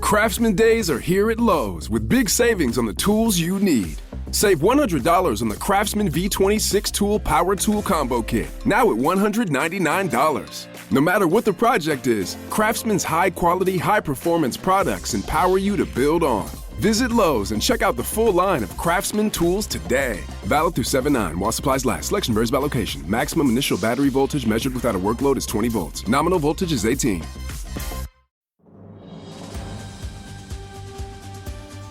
Craftsman Days are here at Lowe's with big savings on the tools you need. Save $100 on the Craftsman V26 Tool Power Tool Combo Kit, now at $199. No matter what the project is, Craftsman's high-quality, high-performance products empower you to build on. Visit Lowe's and check out the full line of Craftsman tools today. Valid through 7/9 while supplies last. Selection varies by location. Maximum initial battery voltage measured without a workload is 20 volts. Nominal voltage is 18.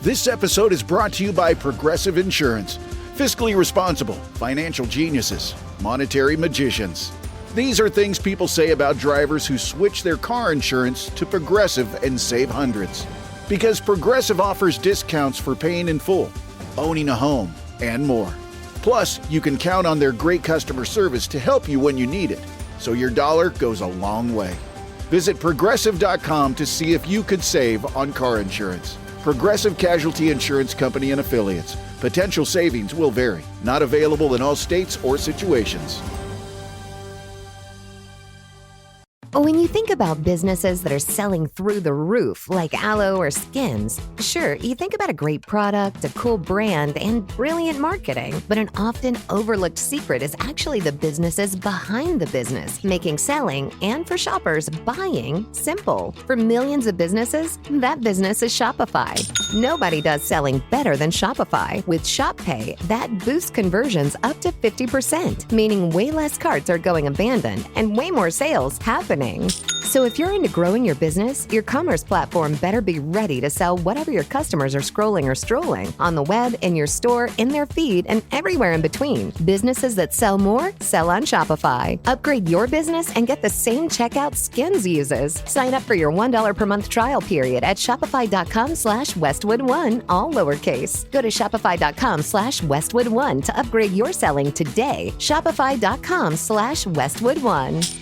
This episode is brought to you by Progressive Insurance. Fiscally responsible, financial geniuses, monetary magicians. These are things people say about drivers who switch their car insurance to Progressive and save hundreds. Because Progressive offers discounts for paying in full, owning a home, and more. Plus, you can count on their great customer service to help you when you need it, so your dollar goes a long way. Visit Progressive.com to see if you could save on car insurance. Progressive Casualty Insurance Company and Affiliates. Potential savings will vary. Not available in all states or situations. When you think about businesses that are selling through the roof, like aloe or skins, sure, you think about a great product, a cool brand, and brilliant marketing. But an often overlooked secret is actually the businesses behind the business, making selling and, for shoppers, buying simple. For millions of businesses, that business is Shopify. Nobody does selling better than Shopify. With Shop Pay, that boosts conversions up to 50%, meaning way less carts are going abandoned and way more sales happening. So if you're into growing your business, your commerce platform better be ready to sell whatever your customers are scrolling or strolling on the web, in your store, in their feed, and everywhere in between. Businesses that sell more, sell on Shopify. Upgrade your business and get the same checkout Skins uses. Sign up for your $1 per month trial period at shopify.com/Westwood1, all lowercase. Go to shopify.com/Westwood1 to upgrade your selling today. Shopify.com/Westwood1.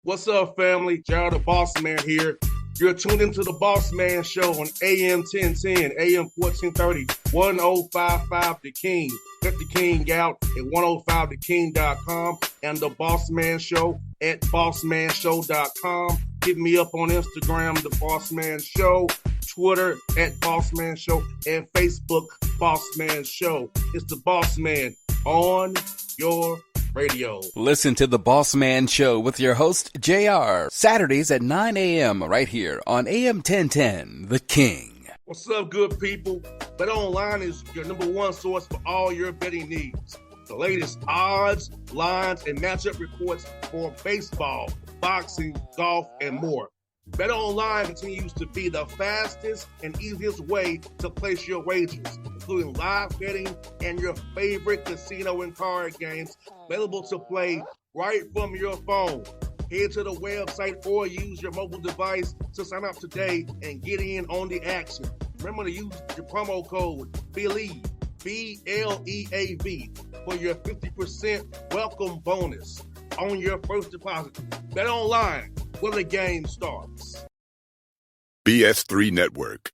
What's up, family? Gerald the Bossman here. You're tuned into the Bossman Show on AM 1010, AM 1430, 1055 The King. Let the King out at 105theking.com and the Bossman Show at bossmanshow.com. Hit me up on Instagram, The Bossman Show, Twitter at Bossman Show, and Facebook, Bossman Show. It's the Bossman on your radio. Listen to the Bossman Show with your host, JR, Saturdays at 9 a.m. right here on AM 1010, The King. What's up, good people? BetOnline is your number one source for all your betting needs. The latest odds, lines, and matchup reports for baseball, boxing, golf, and more. BetOnline continues to be the fastest and easiest way to place your wagers, including live betting and your favorite casino and card games available to play right from your phone. Head to the website or use your mobile device to sign up today and get in on the action. Remember to use your promo code BELIEVE, BLEAV, for your 50% welcome bonus on your first deposit. BetOnline, where the game starts. BS3 Network,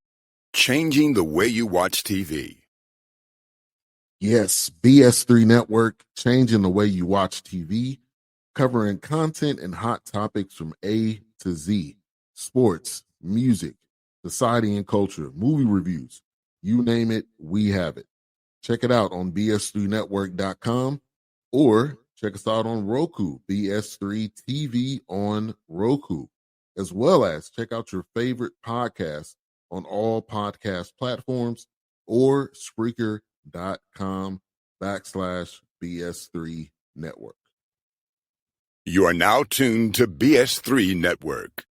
changing the way you watch TV. Yes, BS3 Network, changing the way you watch TV, covering content and hot topics from A to Z, sports, music, society and culture, movie reviews, you name it, we have it. Check it out on bs3network.com or check us out on Roku, BS3 TV on Roku, as well as check out your favorite podcast on all podcast platforms or Spreaker.com/BS3 Network. You are now tuned to BS3 Network.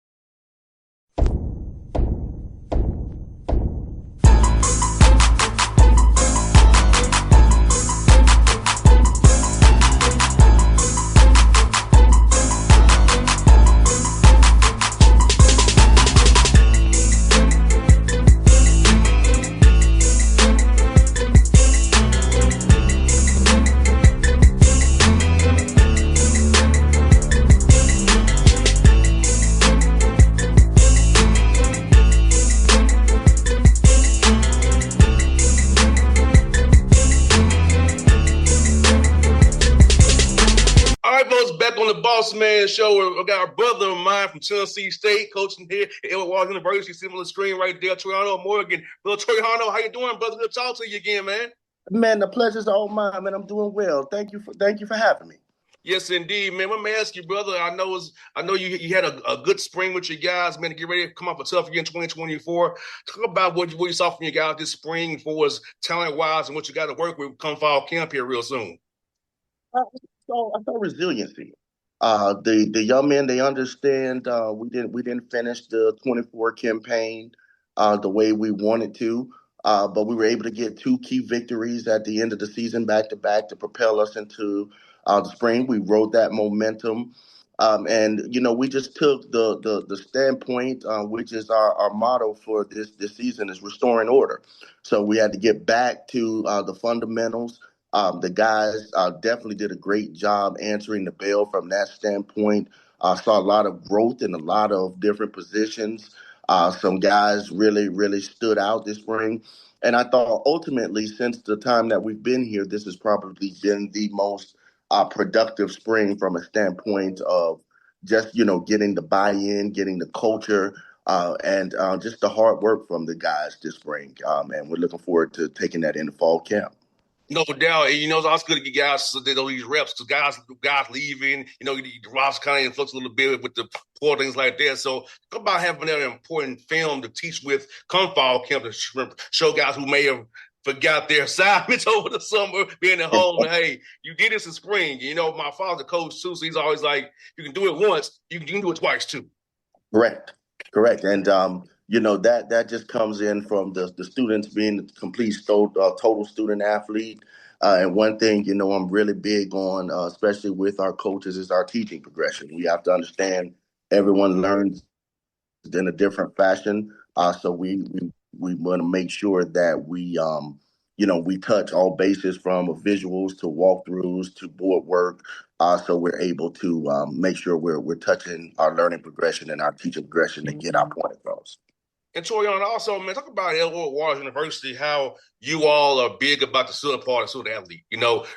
Boss Man Show. We got our brother of mine from Tennessee State, coaching here at Edward Waters University. Similar screen right there, Toriano, Morgan. Little Toriano, how you doing, brother? Good to talk to you again, man. Man, the pleasure's all mine, man. I'm doing well. Thank you for having me. Yes, indeed, man. Let me ask you, brother. I know you had a good spring with your guys, man. To get ready to come off a tough year in 2024. Talk about what you saw from your guys this spring for us talent wise and what you got to work with come fall camp here real soon. I saw resiliency. The young men, they understand. We didn't finish the 24 campaign the way we wanted to, but we were able to get two key victories at the end of the season back to back to propel us into the spring. We rode that momentum. And we just took the standpoint, which is our motto for this season, is restoring order. So we had to get back to the fundamentals. The guys definitely did a great job answering the bell from that standpoint. Saw a lot of growth in a lot of different positions. Some guys really, really stood out this spring. And I thought ultimately, since the time that we've been here, this has probably been the most productive spring from a standpoint of just, getting the buy-in, getting the culture, and just the hard work from the guys this spring. And we're looking forward to taking that into fall camp. No doubt. And, it's also good to get guys these reps because guys leaving, the roster kind of influx a little bit with the poor things like that. So talk about having that important film to teach with come fall camp to show guys who may have forgot their assignments over the summer, being at home. Hey, you did this in spring. My father's a coach too, so he's always like, you can do it once, you can do it twice too. Correct. And that just comes in from the students being a complete total student athlete. And one thing, I'm really big on, especially with our coaches, is our teaching progression. We have to understand everyone learns in a different fashion. So we want to make sure that we touch all bases from visuals to walkthroughs to board work. So we're able to make sure we're touching our learning progression and our teaching progression to get our point across. And Toriano, also, man, talk about Edward Waters University, how you all are big about the student part of student athlete.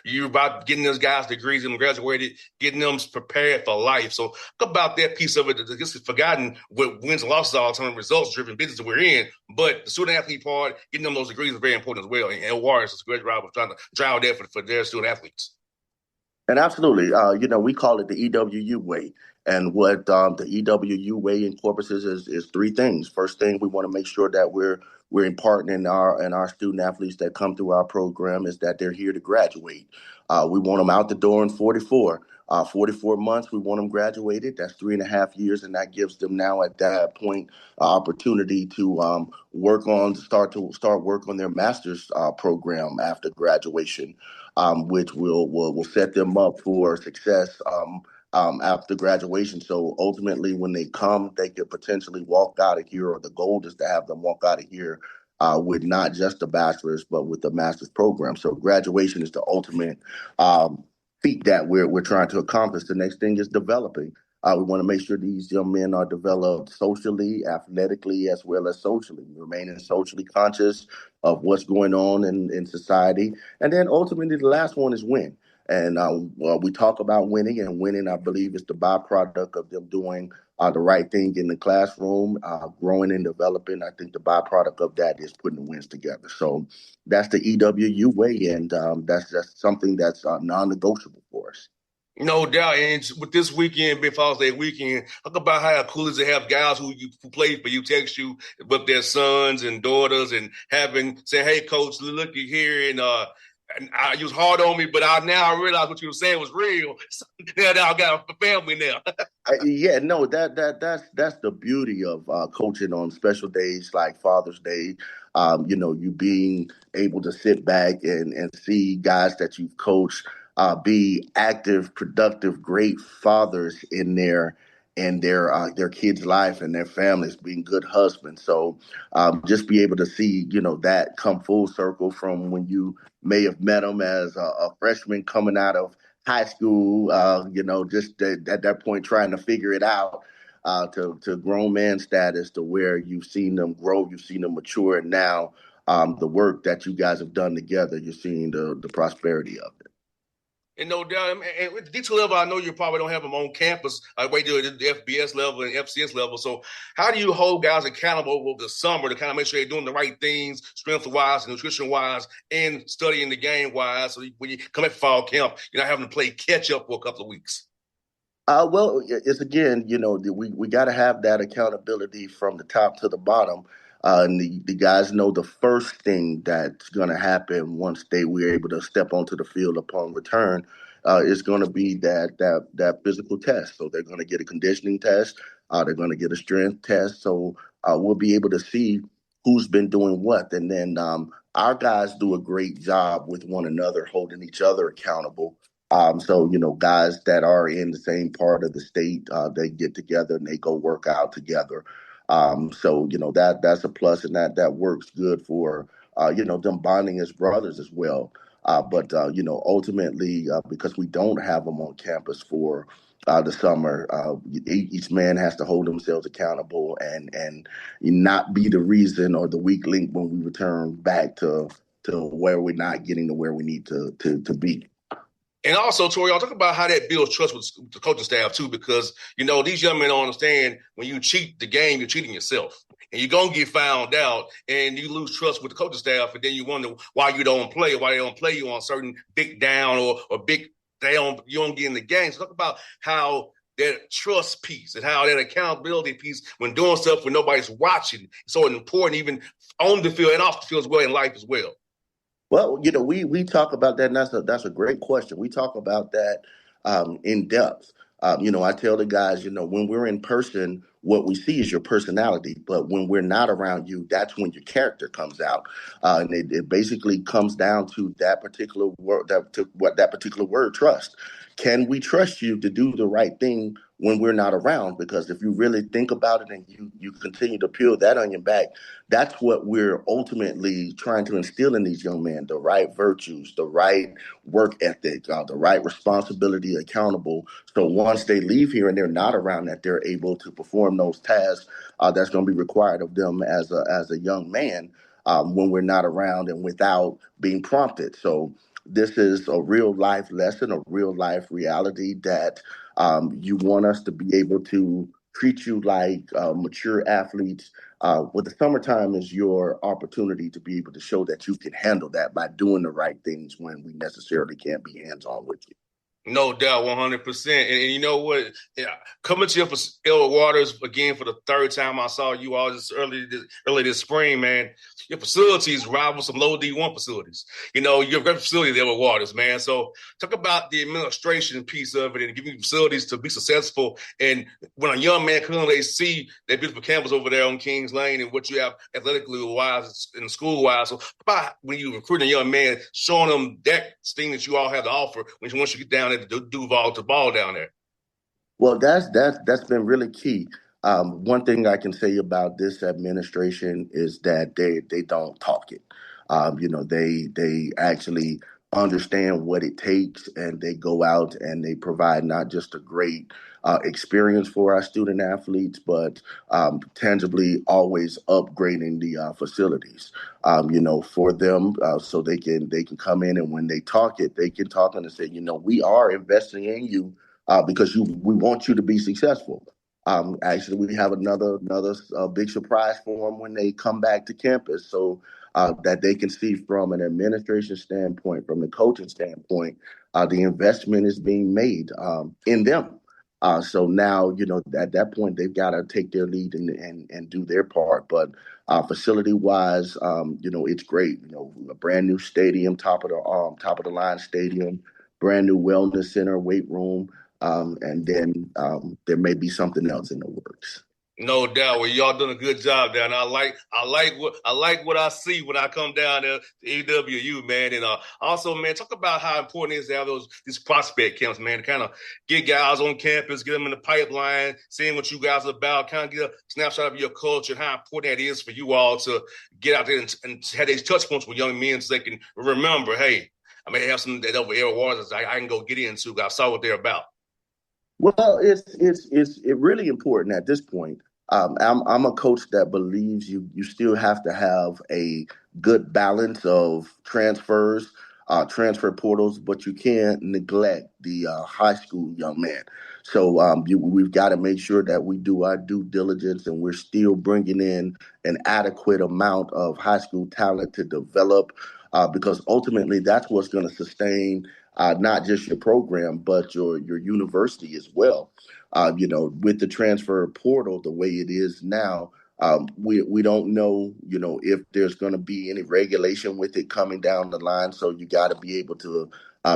You're about getting those guys degrees and graduated, getting them prepared for life. So talk about that piece of it. This is forgotten what wins and losses are turn results-driven business that we're in. But the student athlete part, getting them those degrees is very important as well. And Edward Waters is a great job of trying to drive that for their student athletes. And absolutely, we call it the EWU way. And what the EWU way incorporates is three things. First thing, we want to make sure that we're imparting in our student athletes that come through our program is that they're here to graduate. We want them out the door in 44 months. We want them graduated. That's 3.5 years, and that gives them now at that point opportunity to start work on their master's program after graduation. Which will set them up for success after graduation. So ultimately, when they come, they could potentially walk out of here, or the goal is to have them walk out of here with not just a bachelor's, but with a master's program. So graduation is the ultimate feat that we're trying to accomplish. The next thing is developing. We want to make sure these young men are developed socially, athletically, as well as socially, remaining socially conscious of what's going on in society. And then ultimately, the last one is win. And we talk about winning, and winning, I believe, is the byproduct of them doing the right thing in the classroom, growing and developing. I think the byproduct of that is putting the wins together. So that's the EWU way, and that's something that's non-negotiable for us. No doubt. And with this weekend, Big Father's Day weekend, talk about how cool it is to have guys who played for you text you with their sons and daughters and say, hey, coach, look here. And you was hard on me, but now I realize what you were saying was real. So now I got a family now. That's the beauty of coaching on special days like Father's Day. You being able to sit back and see guys that you've coached be active, productive, great fathers in their kids' life and their families, being good husbands. So just be able to see, that come full circle from when you may have met them as a freshman coming out of high school, just at that point trying to figure it out, to grown man status, to where you've seen them grow, you've seen them mature, and now the work that you guys have done together, you're seeing the prosperity of it. And no doubt, and with the D2 level, I know you probably don't have them on campus way to the FBS level and FCS level. So, how do you hold guys accountable over the summer to kind of make sure they're doing the right things, strength-wise, nutrition-wise, and studying the game-wise? So when you come at fall camp, you're not having to play catch-up for a couple of weeks. Well, it's again, we got to have that accountability from the top to the bottom. And the guys know the first thing that's going to happen once we're able to step onto the field upon return is going to be that physical test. So they're going to get a conditioning test. They're going to get a strength test. So we'll be able to see who's been doing what. And then our guys do a great job with one another, holding each other accountable. So, guys that are in the same part of the state, they get together and they go work out together. So, that's a plus, and that works good for, them bonding as brothers as well. But ultimately, because we don't have them on campus for the summer, each man has to hold themselves accountable and not be the reason or the weak link when we return back to where we're not getting to where we need to be. And also, Tori, I'll talk about how that builds trust with the coaching staff, too, because, these young men don't understand when you cheat the game, you're cheating yourself. And you're going to get found out, and you lose trust with the coaching staff, and then you wonder why you don't play, or why they don't play you on certain big down or big you don't get in the game. So talk about how that trust piece and how that accountability piece when doing stuff when nobody's watching is so important, even on the field and off the field as well, in life as well. Well, we talk about that, and that's a great question. We talk about that in depth. I tell the guys, when we're in person, what we see is your personality, but when we're not around you, that's when your character comes out, and it basically comes down to that particular word, that particular word, trust. Can we trust you to do the right thing when we're not around? Because if you really think about it and you continue to peel that onion back, that's what we're ultimately trying to instill in these young men: the right virtues, the right work ethic, the right responsibility, accountable. So once they leave here and they're not around, that they're able to perform those tasks that's going to be required of them as a young man when we're not around and without being prompted. So this is a real life lesson, a real life reality that you want us to be able to treat you like mature athletes. Well, the summertime is your opportunity to be able to show that you can handle that by doing the right things when we necessarily can't be hands-on with you. No doubt, 100%. And you know what? Yeah, coming to you for Elwood Waters again for the third time. I saw you all early this spring, man. Your facilities rival some low D1 facilities. You have a great facility there with Waters, man. So talk about the administration piece of it and giving you facilities to be successful. And when a young man comes, they see that beautiful campus over there on Kings Lane and what you have athletically wise and school wise. So about when you recruit a young man, showing them that thing that you all have to offer once you get down at the Duval to ball down there. Well, that's been really key. One thing I can say about this administration is that they don't talk it. They actually understand what it takes, and they go out and they provide not just a great experience for our student athletes, but tangibly always upgrading the facilities. For them, so they can come in, and when they talk it, they can talk and say, we are investing in you because we want you to be successful. Actually, we have another big surprise for them when they come back to campus, so that they can see from an administration standpoint, from the coaching standpoint, the investment is being made in them. So now, at that point, they've got to take their lead and do their part. But facility wise, it's great. A brand new stadium, top of the line stadium, brand new wellness center, weight room. And then there may be something else in the works. No doubt. Well, y'all doing a good job down there. I like what I see when I come down there to EWU, man. And also, man, talk about how important it is to have these prospect camps, man, to kind of get guys on campus, get them in the pipeline, seeing what you guys are about, kind of get a snapshot of your culture and how important that is for you all to get out there and have these touch points with young men so they can remember, hey, I may have some that over Air Waters I can go get into. I saw what they're about. Well, it's really important at this point. I'm a coach that believes you still have to have a good balance of transfers transfer portals, but you can't neglect the high school young man. So we've got to make sure that we do our due diligence and we're still bringing in an adequate amount of high school talent to develop, because ultimately that's what's going to sustain not just your program, but your university as well. With the transfer portal the way it is now, we don't know, if there's going to be any regulation with it coming down the line. So you got to be able to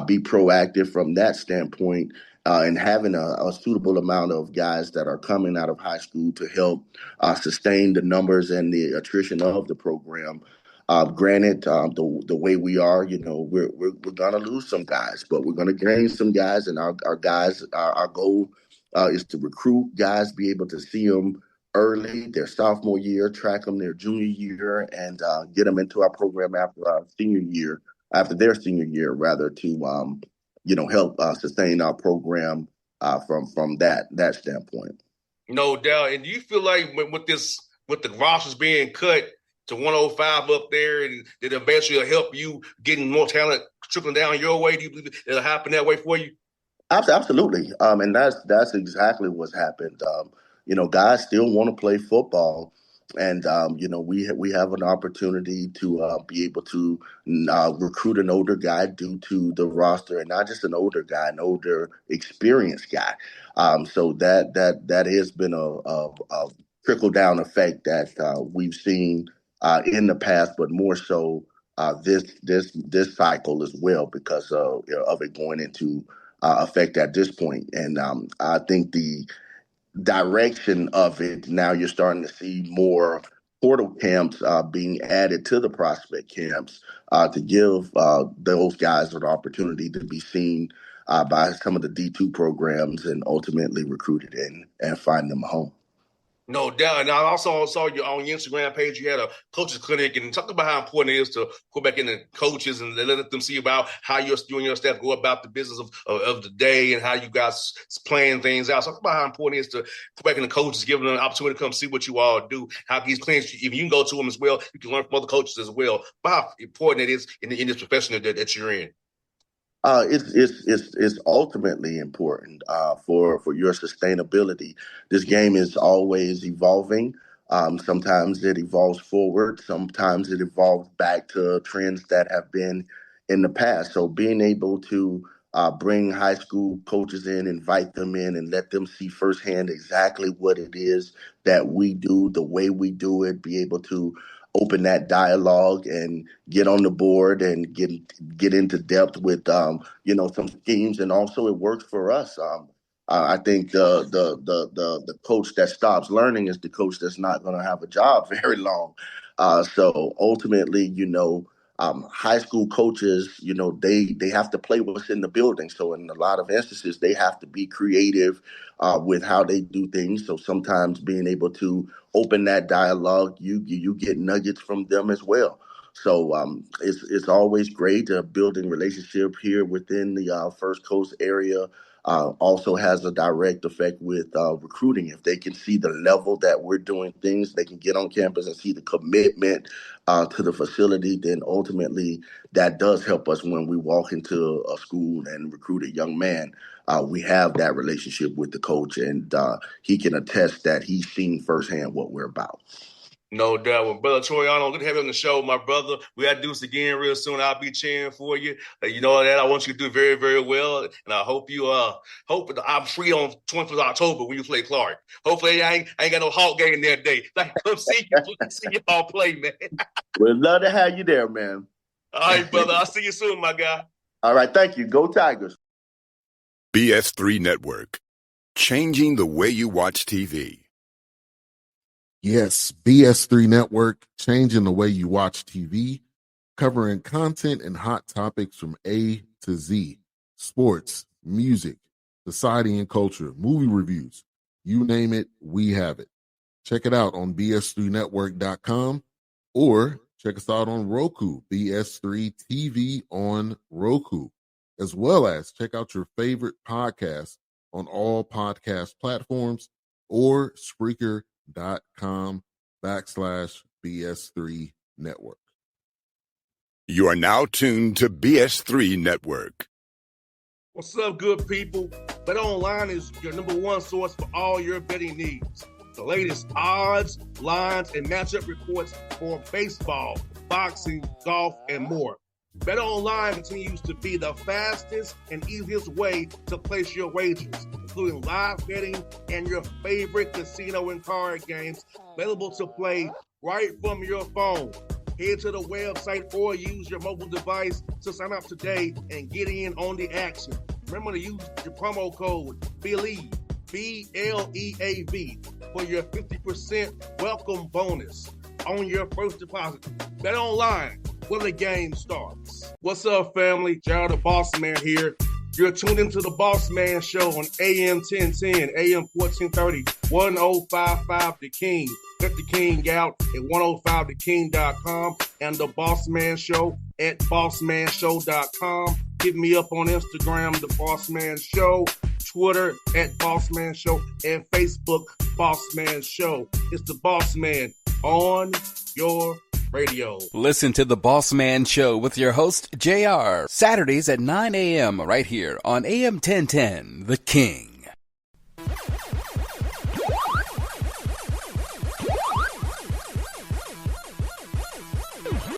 be proactive from that standpoint, and having a suitable amount of guys that are coming out of high school to help sustain the numbers and the attrition of the program. Granted, the way we are, we're gonna lose some guys, but we're gonna gain some guys, and our guys, our goal is to recruit guys, be able to see them early, their sophomore year, track them their junior year, and get them into our program after their senior year, rather, to help sustain our program from that standpoint. No doubt. And do you feel like with the rosters being cut to 105 up there, and that eventually will help you getting more talent trickling down your way? Do you believe it'll happen that way for you? Absolutely, and that's exactly what's happened. Guys still want to play football, and we have an opportunity to be able to recruit an older guy due to the roster, and not just an older guy, an older experienced guy. So that has been a trickle down effect that we've seen in the past, but more so this cycle as well, because of it going into effect at this point. And I think the direction of it now, you're starting to see more portal camps being added to the prospect camps to give those guys an opportunity to be seen by some of the D2 programs and ultimately recruited in and find them a home. No doubt. And I also saw you on your Instagram page, you had a coaches clinic, and talk about how important it is to go back into coaches and let them see about how you and your staff go about the business of the day and how you guys plan things out. So talk about how important it is to go back into coaches, give them an opportunity to come see what you all do, how these clinics, if you can go to them as well, you can learn from other coaches as well, but how important it is in this profession that you're in. It's ultimately important for your sustainability. This game is always evolving. Sometimes it evolves forward. Sometimes it evolves back to trends that have been in the past. So being able to bring high school coaches in, invite them in, and let them see firsthand exactly what it is that we do, the way we do it, be able to open that dialogue and get on the board and get into depth with some schemes, and also it works for us. I think the coach that stops learning is the coach that's not going to have a job very long. So ultimately, high school coaches, they have to play what's in the building. So in a lot of instances, they have to be creative with how they do things. So sometimes being able to open that dialogue, you get nuggets from them as well. So it's always great building relationship here within the First Coast area. Also has a direct effect with recruiting. If they can see the level that we're doing things, they can get on campus and see the commitment to the facility, then ultimately that does help us when we walk into a school and recruit a young man. We have that relationship with the coach, and he can attest that he's seen firsthand what we're about. No doubt. Well, Brother Toriano, good to have you on the show, my brother. We got to do this again real soon. I'll be cheering for you. You know that I want you to do very, very well. And I hope I'm free on 20th of October when you play Clark. Hopefully I ain't got no Hawk game that day. Like, come see you all play, man. We'd love to have you there, man. All right, brother. I'll see you soon, my guy. All right. Thank you. Go Tigers. BS3 Network. Changing the way you watch TV. Yes, BS3 Network, changing the way you watch TV, covering content and hot topics from A to Z, sports, music, society and culture, movie reviews, you name it, we have it. Check it out on bs3network.com or check us out on Roku, BS3 TV on Roku, as well as check out your favorite podcasts on all podcast platforms or Spreaker.com/BS3 Network. You are now tuned to BS3 Network. What's up, good people? Bet Online is your number one source for all your betting needs. The latest odds, lines, and matchup reports for baseball, boxing, golf, and more. Bet Online continues to be the fastest and easiest way to place your wagers, including live betting and your favorite casino and card games available to play right from your phone. Head to the website or use your mobile device to sign up today and get in on the action. Remember to use your promo code BELIEVE, BLEAV, for your 50% welcome bonus on your first deposit. Bet Online, where the game starts. What's up, family? Jared the Bossman here. You're tuned into the Bossman Show on AM 1010, AM 1430, 1055 The King. Check The King out at 105theking.com and the Bossman Show at bossmanshow.com. Hit me up on Instagram, The Bossman Show, Twitter at Bossman Show, and Facebook, Bossman Show. It's the Bossman on your radio. Listen to the Bossman Show with your host, JR, Saturdays at 9 a.m. right here on AM 1010, The King.